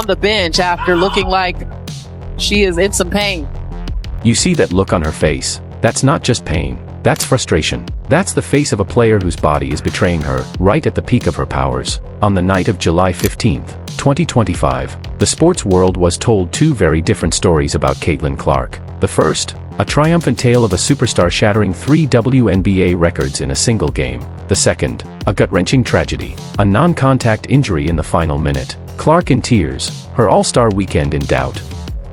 on the bench after looking like she is in some pain. You see that look on her face. That's not just pain. That's frustration. That's the face of a player whose body is betraying her, right at the peak of her powers. On the night of July 15, 2025, the sports world was told two very different stories about Caitlin Clark. The first, a triumphant tale of a superstar shattering 3 WNBA records in a single game. The second, a gut-wrenching tragedy, a non-contact injury in the final minute. Clark in tears, her all-star weekend in doubt.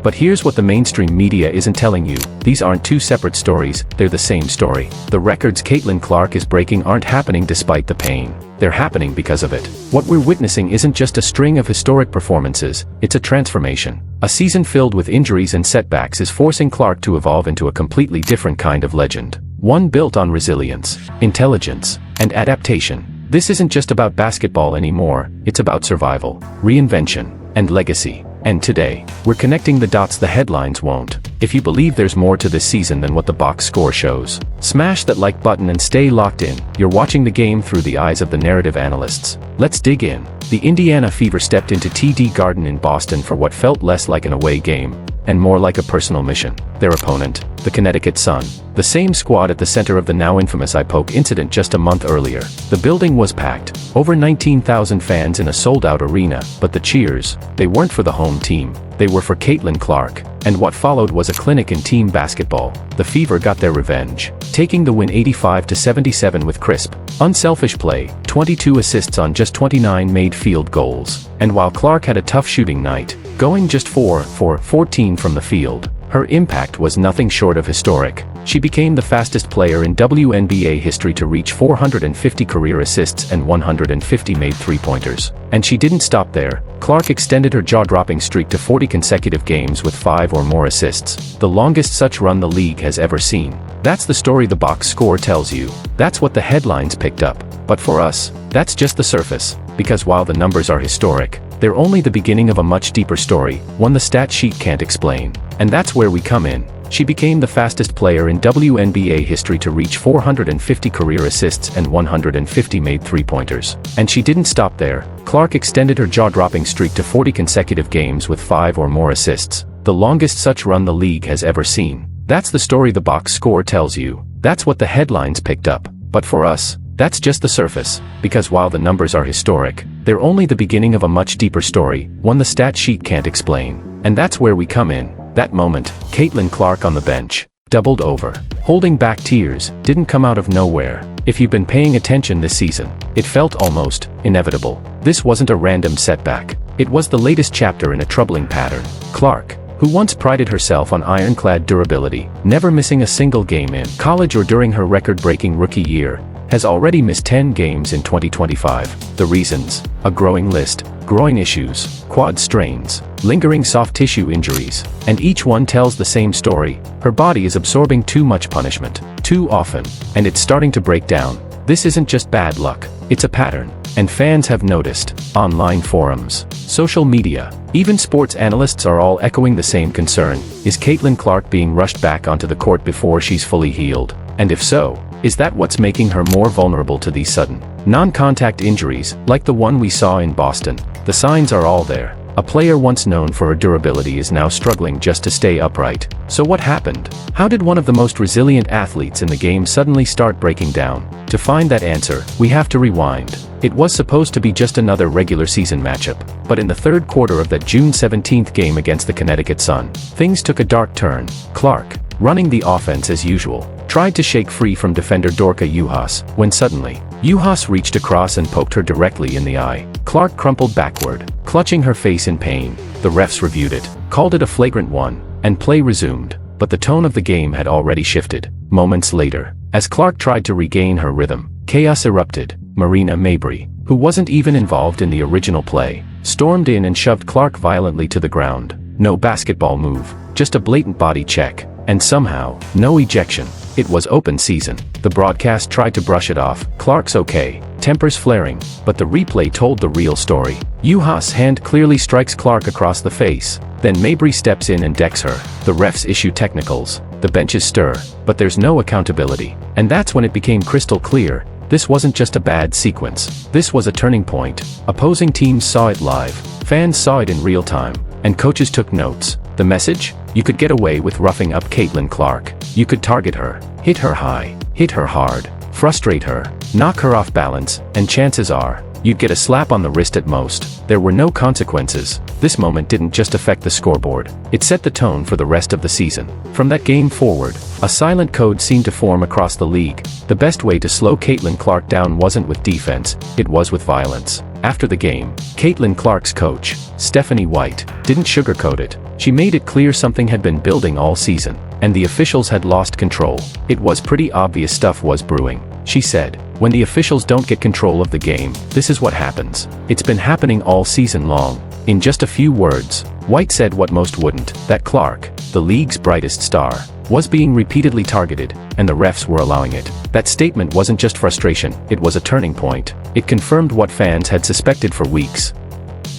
But here's what the mainstream media isn't telling you. These aren't two separate stories, they're the same story. The records Caitlin Clark is breaking aren't happening despite the pain. They're happening because of it. What we're witnessing isn't just a string of historic performances, it's a transformation. A season filled with injuries and setbacks is forcing Clark to evolve into a completely different kind of legend. One built on resilience, intelligence, and adaptation. This isn't just about basketball anymore, it's about survival, reinvention, and legacy. And today, we're connecting the dots the headlines won't. If you believe there's more to this season than what the box score shows, smash that like button and stay locked in. You're watching the game through the eyes of the narrative analysts. Let's dig in. The Indiana Fever stepped into TD Garden in Boston for what felt less like an away game, and more like a personal mission. Their opponent, the Connecticut Sun, the same squad at the center of the now infamous eye poke incident just a month earlier. The building was packed, over 19,000 fans in a sold-out arena, but the cheers, they weren't for the home team, they were for Caitlin Clark. And what followed was a clinic in team basketball. The Fever got their revenge, taking the win 85-77 with crisp, unselfish play, 22 assists on just 29 made field goals. And while Clark had a tough shooting night, going just 4 for 14 from the field, her impact was nothing short of historic. She became the fastest player in WNBA history to reach 450 career assists and 150 made three-pointers. And she didn't stop there. Clark extended her jaw-dropping streak to 40 consecutive games with 5 or more assists, the longest such run the league has ever seen. That's the story the box score tells you. That's what the headlines picked up. But for us, that's just the surface, because while the numbers are historic, they're only the beginning of a much deeper story, one the stat sheet can't explain. And that's where we come in. She became the fastest player in WNBA history to reach 450 career assists and 150 made three-pointers. And she didn't stop there. Clark extended her jaw-dropping streak to 40 consecutive games with 5 or more assists, the longest such run the league has ever seen. That's the story the box score tells you. That's what the headlines picked up. But for us, that's just the surface, because while the numbers are historic, they're only the beginning of a much deeper story, one the stat sheet can't explain. And that's where we come in. That moment, Caitlin Clark on the bench, doubled over, holding back tears, didn't come out of nowhere. If you've been paying attention this season, it felt almost inevitable. This wasn't a random setback. It was the latest chapter in a troubling pattern. Clark, who once prided herself on ironclad durability, never missing a single game in college or during her record-breaking rookie year, has already missed 10 games in 2025. The reasons? A growing list. Groin issues, quad strains, lingering soft tissue injuries, and each one tells the same story. Her body is absorbing too much punishment, too often, and it's starting to break down. This isn't just bad luck, it's a pattern, and fans have noticed. Online forums, social media, even sports analysts are all echoing the same concern. Is Caitlin Clark being rushed back onto the court before she's fully healed? And if so, is that what's making her more vulnerable to these sudden, non-contact injuries, like the one we saw in Boston? The signs are all there. A player once known for her durability is now struggling just to stay upright. So what happened? How did one of the most resilient athletes in the game suddenly start breaking down? To find that answer, we have to rewind. It was supposed to be just another regular season matchup, but in the third quarter of that June 17th game against the Connecticut Sun, things took a dark turn. Clark, running the offense as usual, tried to shake free from defender Dorka Juhas, when suddenly, Juhas reached across and poked her directly in the eye. Clark crumpled backward, clutching her face in pain. The refs reviewed it, called it a flagrant one, and play resumed, but the tone of the game had already shifted. Moments later, as Clark tried to regain her rhythm, chaos erupted. Marina Mabrey, who wasn't even involved in the original play, stormed in and shoved Clark violently to the ground. No basketball move, just a blatant body check, and somehow, no ejection. It was open season. The broadcast tried to brush it off. Clark's okay, tempers flaring, but the replay told the real story. Juhas' hand clearly strikes Clark across the face. Then Mabrey steps in and decks her. The refs issue technicals. The benches stir, but there's no accountability. And that's when it became crystal clear. This wasn't just a bad sequence. This was a turning point. Opposing teams saw it live, Fans saw it in real time, and coaches took notes. The message? You could get away with roughing up Caitlin Clark. You could target her, hit her high, hit her hard, frustrate her, knock her off balance, and chances are, you'd get a slap on the wrist at most. There were no consequences. This moment didn't just affect the scoreboard. It set the tone for the rest of the season. From that game forward, a silent code seemed to form across the league. The best way to slow Caitlin Clark down wasn't with defense, it was with violence. After the game, Caitlin Clark's coach, Stephanie White, didn't sugarcoat it. She made it clear something had been building all season, and the officials had lost control. It was pretty obvious stuff was brewing. She said, "When the officials don't get control of the game, this is what happens. It's been happening all season long." In just a few words, White said what most wouldn't, that Clark, the league's brightest star, was being repeatedly targeted, and the refs were allowing it. That statement wasn't just frustration, it was a turning point. It confirmed what fans had suspected for weeks.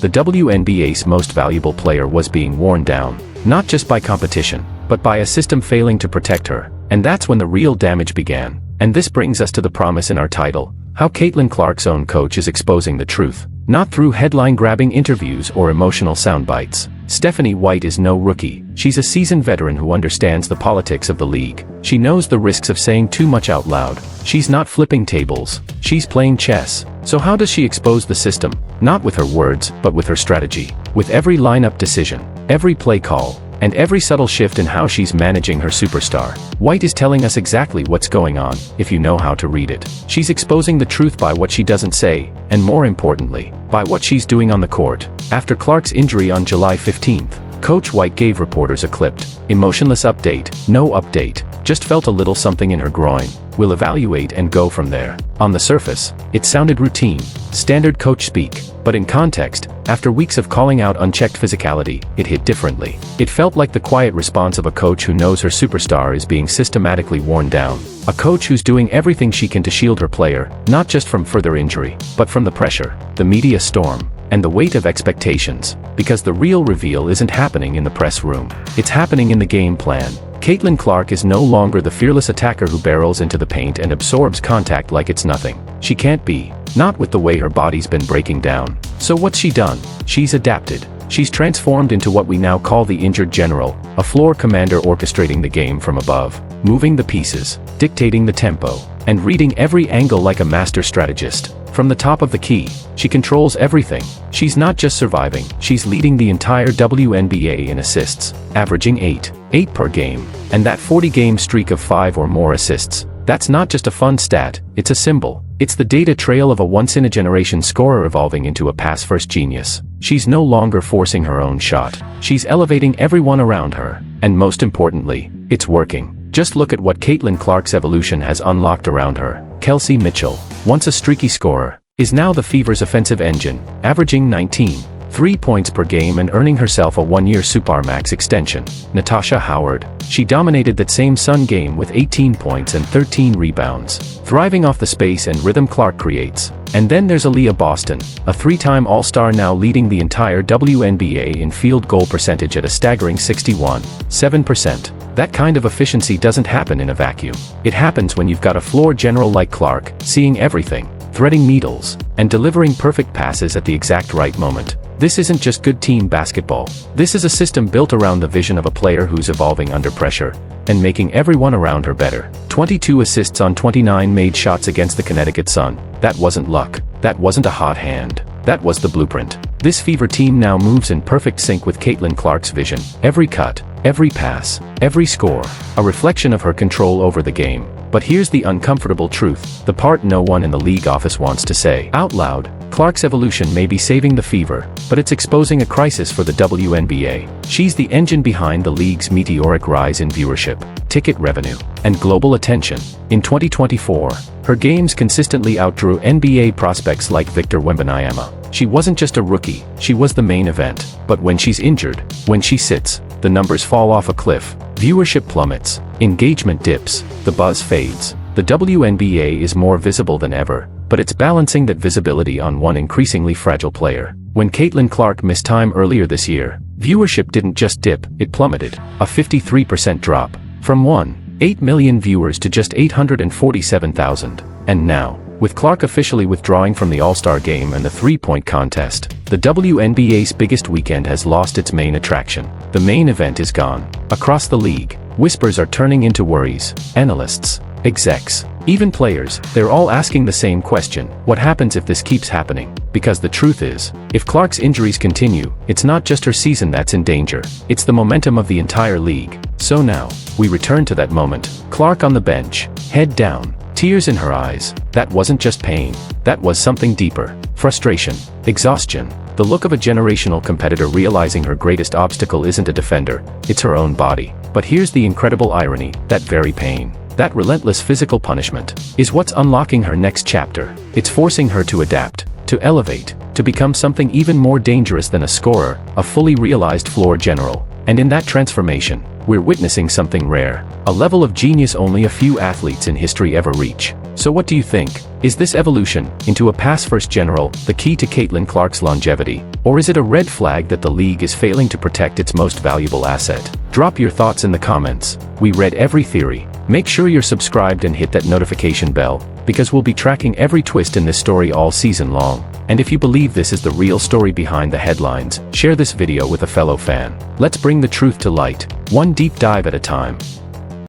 The WNBA's most valuable player was being worn down, not just by competition, but by a system failing to protect her. And that's when the real damage began. And this brings us to the promise in our title, how Caitlin Clark's own coach is exposing the truth, not through headline-grabbing interviews or emotional soundbites. Stephanie White is no rookie. She's a seasoned veteran who understands the politics of the league. She knows the risks of saying too much out loud. She's not flipping tables. She's playing chess. So how does she expose the system? Not with her words, but with her strategy. With every lineup decision, every play call, and every subtle shift in how she's managing her superstar. White is telling us exactly what's going on, if you know how to read it. She's exposing the truth by what she doesn't say, and more importantly, by what she's doing on the court. After Clark's injury on July 15th, Coach White gave reporters a clipped, emotionless update. No update, just felt a little something in her groin. We'll evaluate and go from there. On the surface, it sounded routine, standard coach speak, but in context, after weeks of calling out unchecked physicality, it hit differently. It felt like the quiet response of a coach who knows her superstar is being systematically worn down. A coach who's doing everything she can to shield her player, not just from further injury, but from the pressure, the media storm, and the weight of expectations. Because the real reveal isn't happening in the press room. It's happening in the game plan. Caitlin Clark is no longer the fearless attacker who barrels into the paint and absorbs contact like it's nothing. She can't be. Not with the way her body's been breaking down. So what's she done? She's adapted. She's transformed into what we now call the injured general, a floor commander orchestrating the game from above, moving the pieces, dictating the tempo, and reading every angle like a master strategist. From the top of the key, she controls everything. She's not just surviving, she's leading the entire WNBA in assists, averaging 8 per game. And that 40-game streak of 5 or more assists, that's not just a fun stat, it's a symbol. It's the data trail of a once-in-a-generation scorer evolving into a pass-first genius. She's no longer forcing her own shot. She's elevating everyone around her. And most importantly, it's working. Just look at what Caitlin Clark's evolution has unlocked around her. Kelsey Mitchell, once a streaky scorer, is now the Fever's offensive engine, averaging 19.3 points per game and earning herself a one-year Supermax extension. Natasha Howard, she dominated that same Sun game with 18 points and 13 rebounds, thriving off the space and rhythm Clark creates. And then there's Aaliyah Boston, a three-time All-Star now leading the entire WNBA in field goal percentage at a staggering 61.7%. That kind of efficiency doesn't happen in a vacuum. It happens when you've got a floor general like Clark, seeing everything, threading needles, and delivering perfect passes at the exact right moment. This isn't just good team basketball. This is a system built around the vision of a player who's evolving under pressure, and making everyone around her better. 22 assists on 29 made shots against the Connecticut Sun. That wasn't luck. That wasn't a hot hand. That was the blueprint. This Fever team now moves in perfect sync with Caitlin Clark's vision. Every cut, every pass, every score, a reflection of her control over the game. But here's the uncomfortable truth, the part no one in the league office wants to say out loud. Clark's evolution may be saving the Fever, but it's exposing a crisis for the WNBA. She's the engine behind the league's meteoric rise in viewership, ticket revenue, and global attention. In 2024, her games consistently outdrew NBA prospects like Victor Wembanyama. She wasn't just a rookie, she was the main event. But when she's injured, when she sits, the numbers fall off a cliff. Viewership plummets, engagement dips, the buzz fades. The WNBA is more visible than ever, but it's balancing that visibility on one increasingly fragile player. When Caitlin Clark missed time earlier this year, viewership didn't just dip, it plummeted, a 53% drop, from 1.8 million viewers to just 847,000. And now, With Clark officially withdrawing from the All-Star game and the three-point contest, the WNBA's biggest weekend has lost its main attraction. The main event is gone. Across the league, whispers are turning into worries. Analysts, execs, even players, they're all asking the same question: what happens if this keeps happening? Because the truth is, if Clark's injuries continue, it's not just her season that's in danger, it's the momentum of the entire league. So now, we return to that moment. Clark on the bench, head down, tears in her eyes. That wasn't just pain, that was something deeper. Frustration, exhaustion, the look of a generational competitor realizing her greatest obstacle isn't a defender, it's her own body. But here's the incredible irony: that very pain, that relentless physical punishment, is what's unlocking her next chapter. It's forcing her to adapt, to elevate, to become something even more dangerous than a scorer, a fully realized floor general. And in that transformation, we're witnessing something rare, a level of genius only a few athletes in history ever reach. So what do you think? Is this evolution into a pass-first general the key to Caitlin Clark's longevity? Or is it a red flag that the league is failing to protect its most valuable asset? Drop your thoughts in the comments. We read every theory. Make sure you're subscribed and hit that notification bell, because we'll be tracking every twist in this story all season long. And if you believe this is the real story behind the headlines, share this video with a fellow fan. Let's bring the truth to light, one deep dive at a time.